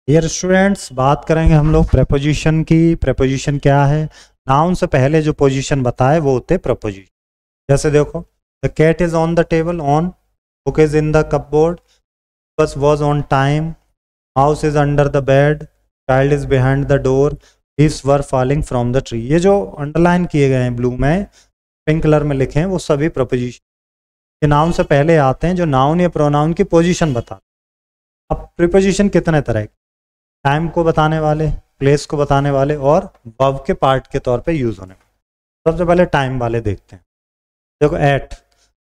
Dear students, बात करेंगे हम लोग प्रेपोजिशन की। प्रेपोजिशन क्या है? नाउन से पहले जो पोजीशन बताए वो होते प्रेपोजिशन। जैसे देखो, the cat is on the table, on, book is in the cupboard, bus was on time, house is under the bed, child is behind the door, leaves were falling from the tree. ये जो underline किए गए हैं blue में, pink colour में लिखे हैं, वो सभी प्रेपोजिशन ये नाउन से पहले आते हैं, जो नाउन या प्रोनाउन की पोजीशन बताते हैं। अब प्रीपोजिशन कितने तरह के? टाइम को बताने वाले, प्लेस को बताने वाले और वर्ब के पार्ट के तौर पे यूज होने वाले। सबसे पहले टाइम वाले देखते हैं। देखो, at,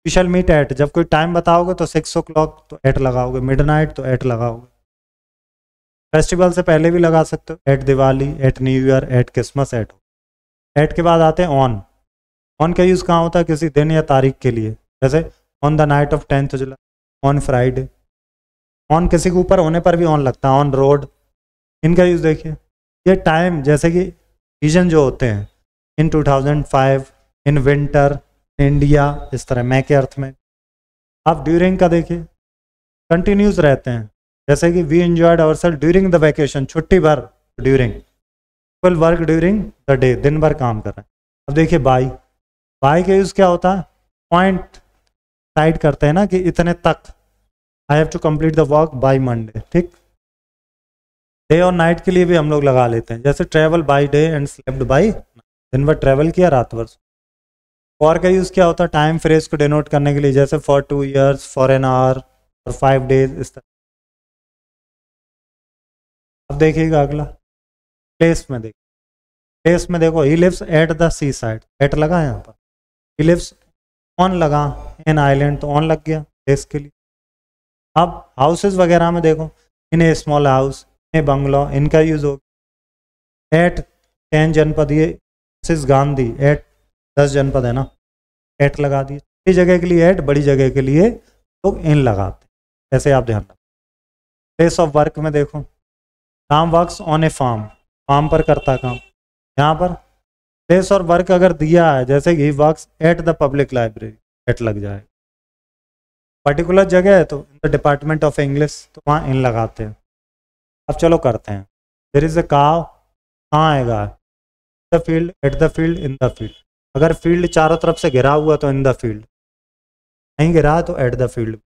we shall meet at. जब कोई टाइम बताओगे तो 6 o'clock तो एट लगाओगे, मिडनाइट तो एट लगाओगे। फेस्टिवल से पहले भी लगा सकते हो, at Diwali, at new year, at Christmas, at के बाद आते हैं ऑन। ऑन का यूज कहाँ होता है? किसी दिन या तारीख के लिए, जैसे on the night of 10th July, on Friday. On किसी के ऊपर होने पर भी ऑन लगता है, ऑन रोड। इनका यूज देखिए, ये टाइम जैसे कि सीजन जो होते हैं, इन 2005, इन विंटर, इंडिया, इस तरह मैं के अर्थ में। आप ड्यूरिंग का देखिए, कंटिन्यूस रहते हैं, जैसे कि we enjoyed ourself during the vacation, छुट्टी भर during, will work during the day, दिन भर काम कर रहे हैं। अब देखिए बाई, बाई का यूज क्या होता है? पॉइंट साइड करते हैं ना, कि इतने तक, I have to complete the work by Monday, ठीक। डे और नाइट के लिए भी हम लोग लगा लेते हैं, जैसे travel by day and slept by, दिन भर ट्रेवल किया, रात भर। फॉर का यूज क्या होता है? टाइम फ्रेज को डिनोट करने के लिए, जैसे for 2 years, for an hour, for 5 days, इस तरह। अब देखिएगा अगला, प्लेस में देखिए। प्लेस में देखो, he lives at the seaside, at लगा यहाँ पर। ही लिव्स ऑन लगा, इन आइलैंड तो ऑन लग गया प्लेस के लिए। अब हाउसेज वगैरह में देखो, इन ए स्मॉल हाउस, इन ए बंगलो, इनका यूज हो। एट 10 जनपद, ये सिस गांधी, एट 10 जनपद है ना, एट लगा दिए। छोटी जगह के लिए एट, बड़ी जगह के लिए लोग इन लगाते हैं, ऐसे आप ध्यान रखें। प्लेस ऑफ वर्क में देखो, Ram works on a farm, farm पर करता काम। यहाँ पर प्लेस और वर्क अगर दिया है, जैसे कि works at the public library, at लग जाए। पर्टिकुलर जगह है तो द डिपार्टमेंट ऑफ इंग्लिश, तो वहाँ इन लगाते हैं। अब चलो करते हैं। देयर इज अ काव, कहाँ आएगा? The field, eight the field, in the field. अगर फील्ड चारों तरफ से घिरा हुआ तो इन द फील्ड, नहीं घिरा तो at the field.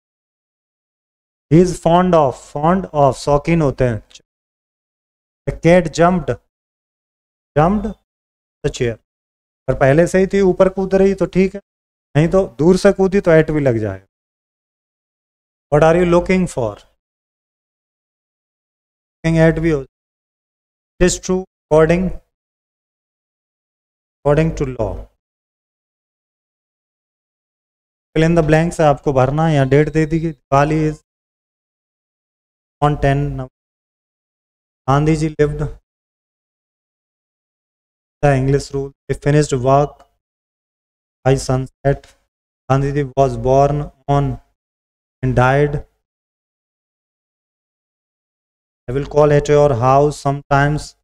He is fond of, fond of शौकीन होते हैं। The cat jumped, jumped the chair. अगर पहले से ही थी ऊपर कूद रही तो ठीक है, नहीं तो दूर से कूदी तो एट भी लग जाएगा। What are you looking for, at भी हो। It is true according, according to law. Fill in the blanks है आपको भरना, या डेट दे दी गई, Diwali is on 10 November। Gandhi ji lived the English rule, he finished work by sunset। Gandhi ji was born on and died। I will call at your house sometimes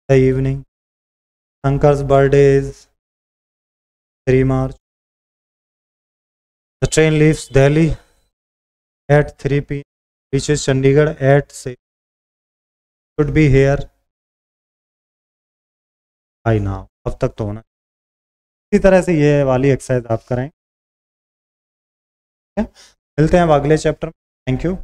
the evening। Shankar's birthday is 3 March। The train leaves Delhi at 3 p.m. reaches Chandigarh at 6। should be here by now। अब तक तो होना। इसी तरह से ये वाली exercise आप करें। मिलते हैं अब अगले चैप्टर में। Thank you.